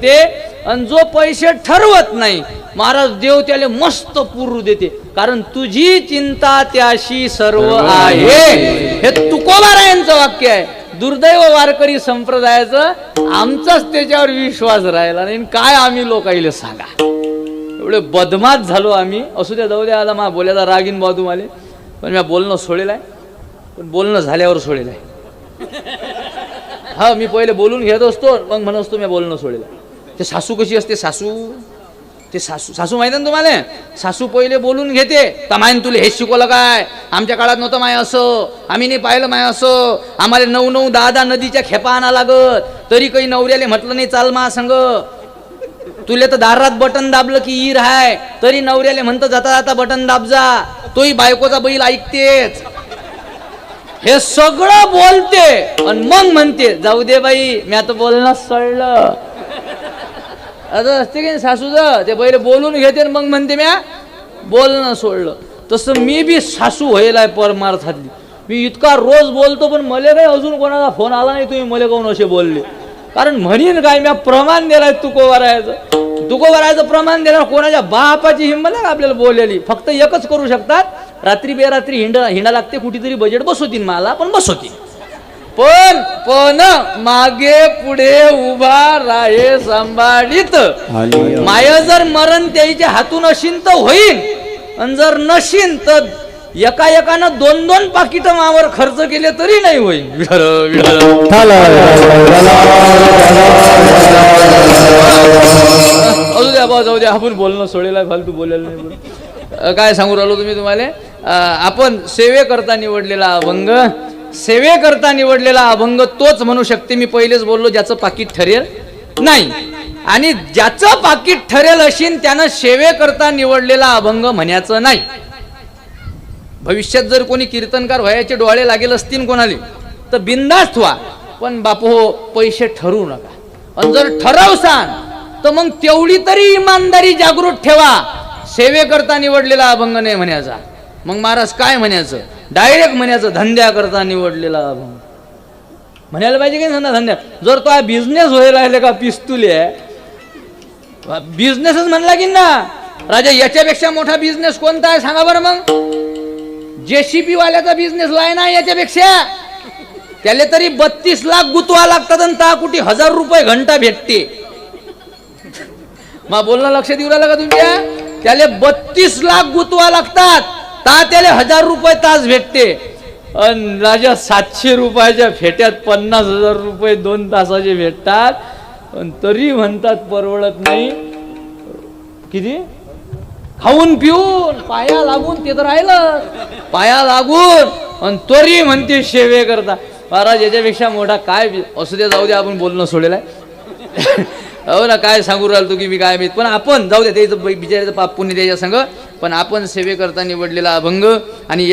ते आणि जो पैसे ठरवत नाही महाराज देव त्याला मस्त पुरू देते, कारण तुझी चिंता त्याशी सर्व आहे. हे तुकोबारायांचं वाक्य आहे. दुर्दैव वारकरी संप्रदायाचं आमचाच त्याच्यावर विश्वास राहिला नाही. काय आम्ही लोकाईले सांगा, एवढे बदमाश झालो आम्ही. असू द्या, जाऊ द्या. आला मा बोलायचा रागीन बाजू आले, पण मी बोलणं सोडेल आहे. पण बोलणं झाल्यावर सोडेल आहे. हा, मी पहिले बोलून घेत असतो, मग म्हणत असतो मी बोलणं सोडेल. ते सासू कशी असते, सासू माहिती ना तुम्हाला. सासू पहिले बोलून घेते, तमाईन तुला हे शिकवलं काय, आमच्या काळात नव्हतं माय असं, आम्ही नाही पाहिलं माय असं, आम्हाला 9-9 10-10 नदीच्या खेपा आणा लागत, तरी काही नवऱ्याले म्हटलं नाही चाल मा संग. तुले तर दारात बटन दाबलं की ईर हाय, तरी नवऱ्याले म्हणतं जाता जाता बटन दाब जा, तोही बायकोचा बैल ऐकतेच. हे सगळं बोलते आणि मग म्हणते जाऊ दे बाई, मी आता बोलणं सळलं. आता असते की सासूचं, ते पहिले बोलून घेते मग म्हणते म्या बोलणं सोडलं. तसं मी बी सासू व्हायलाय परमार्थातली. मी इतका रोज बोलतो, पण मला काही अजून कोणाचा फोन आला नाही तुम्ही मला कोण असे बोलले. कारण म्हणीन काय, मी प्रमाण दिलाय तुकोबारायचं प्रमाण देणार. कोणाच्या बापाची हिंमत आहे आपल्याला बोललेली. फक्त एकच करू शकतात, रात्री बेरात्री हिंडा लागते, कुठेतरी बजेट बसवतील मला, पण बसवतील. पण मागे पुढे उभा राहे सांभाळीत. माय जर मरण त्याच्या हातून अशीन तर होईल, आणि जर नशीन तर एकानं 2-2 पाकिट मावर खर्च केले तरी नाही होईल. जाऊ द्या, आपण बोलणं सोडेल आहे, फालतू बोलायला नाही. काय सांगू राहिलो तुम्ही तुम्हाला, आपण सेवेकरता निवडलेला अभंग, सेवेकरता निवडलेला अभंग तोच म्हणू शकते. मी पहिलेच बोललो, ज्याचं पाकिट ठरेल नाही, आणि ज्याचं पाकिट ठरेल अशीन त्यानं सेवेकरता निवडलेला अभंग म्हणायचं नाही. भविष्यात जर कोणी कीर्तनकार व्हायचे डोळे लागेल असतील कोणाले, तर बिनधास्त व्हा, पण बापू हो पैसे ठरवू नका. आणि जर ठरवसान तर मग तेवढी तरी इमानदारी जागृत ठेवा. सेवेकरता निवडलेला अभंग नाही म्हणायचा. मग महाराज काय म्हणायचं, डायरेक्ट म्हणायचं धंद्याकरता निवडलेला अभंग म्हणायला पाहिजे की धंद्या. जर तो बिझनेस व्हायला राहिले का पिस्तुले, बिझनेसच म्हणला की ना राजा, याच्यापेक्षा मोठा बिझनेस कोणता आहे सांगा बरं. मग JCB वाल्याचा बिझनेस लाय ना याच्यापेक्षा. त्याला तरी 32 लाख गुतवा लागतात, आणि ता कुठे 1000 रुपये घंटा भेटते. मग बोलणं लक्षात येऊ राहिलं का तुमच्या, त्याला 32 लाख गुतवा लागतात, ता त्याला 1000 रुपये तास भेटते. आणि राजा 700 रुपयाच्या फेट्यात 50,000 रुपये 2 तासाचे भेटतात, आणि तरी म्हणतात परवडत नाही. किती खाऊन पिऊन पाया लागून, ते तर राहिलं पाया लागून, आणि तरी म्हणते सेवे करता. महाराज याच्यापेक्षा मोठा काय असू द्या, जाऊ द्या, आपण बोलणं सोडेल आहे. हो ना, काय सांगू राहिलो तू की मी काय माहित. पण आपण जाऊ द्या, त्याचं बिचाराचं पाप पुण्य द्यायच्या संग, पण आपण सेवेकरता निवडलेला अभंग. आणि